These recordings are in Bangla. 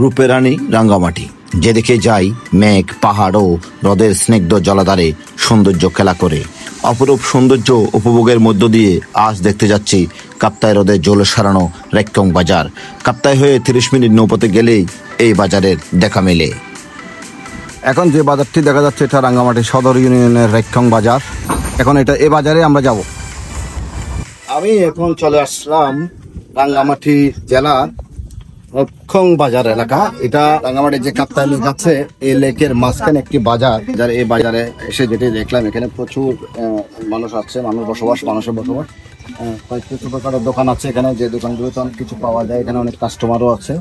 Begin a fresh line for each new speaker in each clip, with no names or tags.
রূপের রানী রাঙ্গামাটি। যেদিকে যাই মেঘ, পাহাড় ও হ্রদের স্নিগ্ধ জলাধারে সৌন্দর্য খেলা করে। অপরূপ সৌন্দর্য উপভোগের মধ্য দিয়ে আজ দেখতে যাচ্ছি কাপ্তাই হ্রদের জল সারানো রেক্কং বাজার। কাপ্তাই হয়ে 30 মিনিট নৌপথে গেলেই এই বাজারের দেখা মেলে। এখন যে বাজারটি দেখা যাচ্ছে এটা রাঙ্গামাটি সদর ইউনিয়নের রেক্কং বাজার। এখন এই বাজারে আমরা যাব। আমি এখন চলে আসলাম রাঙ্গামাটি জেলার রেক্কং বাজার এলাকা। এটা রাঙ্গামাটির যে কাপ্তাই লেক আছে এই লেকের মাঝখানে একটি বাজার। এই বাজারে এসে যেটি দেখলাম এখানে প্রচুর মানুষ আছে, মানুষের বসবাস। কয়েকটি ছোটখাটো দোকান আছে এখানে, যে দোকানগুলোতে অনেক কিছু পাওয়া যায়। এখানে অনেক কাস্টমারও আছে।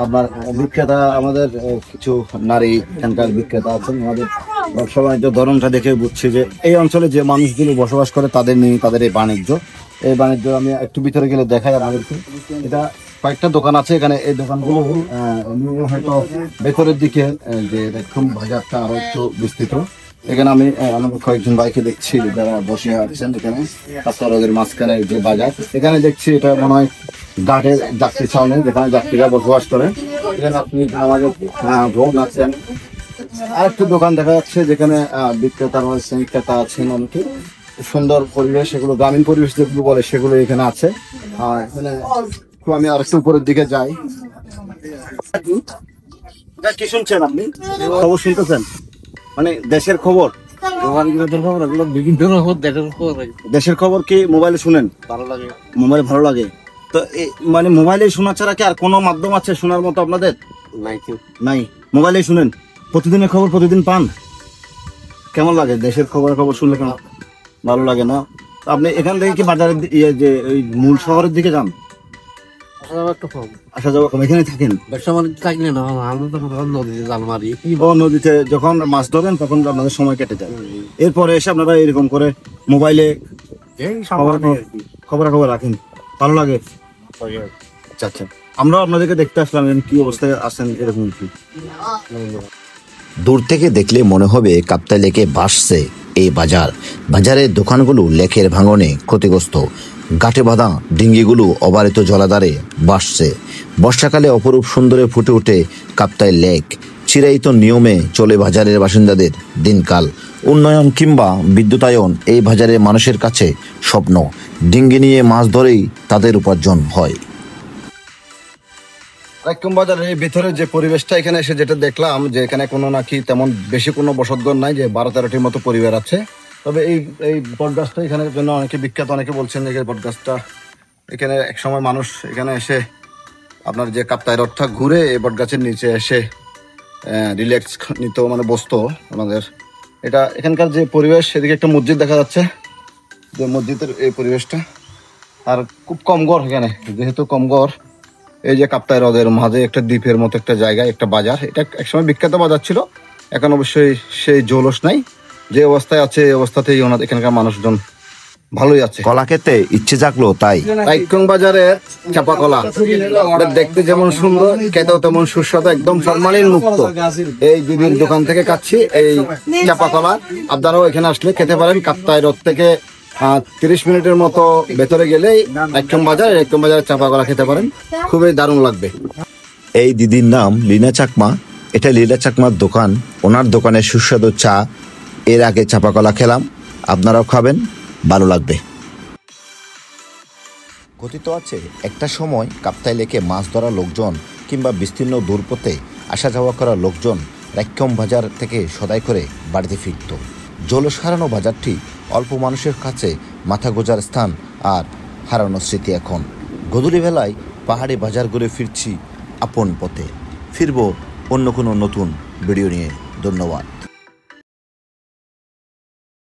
আপনার বিক্রেতা, আমাদের কিছু নারী এখানকার বিক্রেতা আছেন। আমাদের ব্যবসা বাণিজ্য ধরনটা দেখে বুঝছি যে এই অঞ্চলে যে মানুষগুলো বসবাস করে তাদের নিয়ে তাদের এই বাণিজ্য। আমি একটু ভিতরে গেলে দেখাই আপনাদেরকে। এটা কয়েকটা দোকান আছে এখানে। এই দোকানগুলো হয়তো ভেতরের দিকে যে রেক্কং বাজারটা আরো একটু বিস্তৃত। এখানে আমি আমাদের কয়েকজন ভাইকে দেখছি যারা বসে আছেন এখানে কাপ্তাই হ্রদের মাঝখানে যে বাজার। এখানে দেখছি এটা মনে হয় ঘাটের যাত্রী ছাউনি, যেখানে যাত্রীরা বসবাস করেন। এখানে আপনি আমাদের ভোগ আছেন। আরেকটা দোকান দেখা যাচ্ছে যেখানে বিক্রেতা রয়েছেন, ক্রেতা আছেন অনেকে। সুন্দর পরিবেশ, এগুলো গ্রামীণ পরিবেশ যেগুলো বলে সেগুলো এখানে আছে। আর এখানে আমি আর একটু উপরের দিকে যাই। কি শুনছেন আপনি? খবর শুনতেছেন? মানে দেশের খবর, দেশের খবর কি মোবাইলে শুনেন? ভালো লাগে, মোবাইল ভালো লাগে। তো মানে মোবাইলে শোনা ছাড়া কি আর কোনো মাধ্যম আছে শোনার মতো আপনাদের? নাই, মোবাইলে শুনেন। প্রতিদিনের খবর প্রতিদিন পান। কেমন লাগে দেশের খবর শুনলে? কেমন ভালো লাগে না? আপনি এখান থেকে কি বাজারের যে ওই মূল শহরের দিকে যান? আসা যাওয়া কম। এখানে থাকেন? নদীতে যখন মাছ ধরেন তখন আপনাদের সময় কেটে যায়। এরপরে এসে আপনারা এরকম করে মোবাইলে খবর রাখেন। ভালো লাগে। আচ্ছা আচ্ছা, আমরাও আপনাদেরকে দেখতে আসলাম কি অবস্থায় আছেন এরকম কি। দূর থেকে দেখলে মনে হবে কাপ্তাই লেকে ভাসছে এই বাজার। বাজারের দোকানগুলো লেকের ভাঙনে ক্ষতিগ্রস্ত। গাটে বাঁধা ডিঙ্গিগুলো অবারিত জলাধারে ভাসছে। বর্ষাকালে অপরূপ সুন্দরে ফুটে ওঠে কাপ্তাই লেক। চিরায়িত নিয়মে চলে বাজারের বাসিন্দাদের দিনকাল। উন্নয়ন কিংবা বিদ্যুতায়ন এই বাজারের মানুষের কাছে স্বপ্ন। ডিঙ্গি নিয়ে মাছ ধরেই তাদের উপার্জন হয়। রেক্কং বাজারের ভিতরে যে পরিবেশটা, এখানে এসে যেটা দেখলাম যে এখানে কোনো নাকি তেমন বেশি কোনো বসতঘর নাই, যে 12-13টির মতো পরিবার আছে। তবে এই বটগাছটা এখানে জন্য অনেকে বিখ্যাত। অনেকে বলছেন যে বটগাছটা এখানে একসময় মানুষ এখানে এসে আপনার যে কাপ্তাই হ্রদটা ঘুরে এই বটগাছের নিচে এসে রিল্যাক্স নিত, মানে বসতো আমাদের। এটা এখানকার যে পরিবেশ, সেদিকে একটা মসজিদ দেখা যাচ্ছে, যে মসজিদের এই পরিবেশটা। আর খুব কম ঘর এখানে, যেহেতু কম ঘর। এই যে কাপ্তাই হ্রদের মাঝে একটা দ্বীপের মতো একটা জায়গায় একটা বাজার। এটা একসময় বিখ্যাত বাজার ছিল, এখন অবশ্যই সেই জৌলস নাই। যে অবস্থায় আছে এই অবস্থাতেই এখানকার মানুষজন ভালোই আছে। কলা খেতে ইচ্ছে জাগলো তাই। রেক্কং বাজারের চাপা কলা দেখতে যেমন সুন্দর, খেতেও তেমন সুস্বাদু, একদম ফরমালিন মুক্ত। এই দিদির দোকান থেকে খাচ্ছি এই চাপা কলা। আপনারাও এখানে আসলে খেতে পারেন। কাপ্তাই হ্রদ থেকে 30 মিনিটের মতো ভেতরে গেলেই রেক্কং বাজারে চাপা কলা খেতে পারেন, খুবই দারুণ লাগবে। এই দিদির নাম লীনা চাকমা। এটা লীনা চাকমার দোকান। ওনার দোকানে সুস্বাদু চা, এর আগে চাপা কলা খেলাম, আপনারাও খাবেন, ভালো লাগবে। কথিত আছে একটা সময় কাপ্তাই লেকে মাছ ধরা লোকজন কিংবা বিস্তীর্ণ দূরপথে আসা যাওয়া করা লোকজন রেক্কং বাজার থেকে সদাই করে বাড়িতে ফিরত। জলস হারানো বাজারটি অল্প মানুষের কাছে মাথা গোজার স্থান আর হারানো স্মৃতি। এখন গধূলি বেলায় পাহাড়ি বাজার ঘুরে ফিরছি আপন পথে। ফিরব অন্য কোনো নতুন ভিডিও নিয়ে। ধন্যবাদ।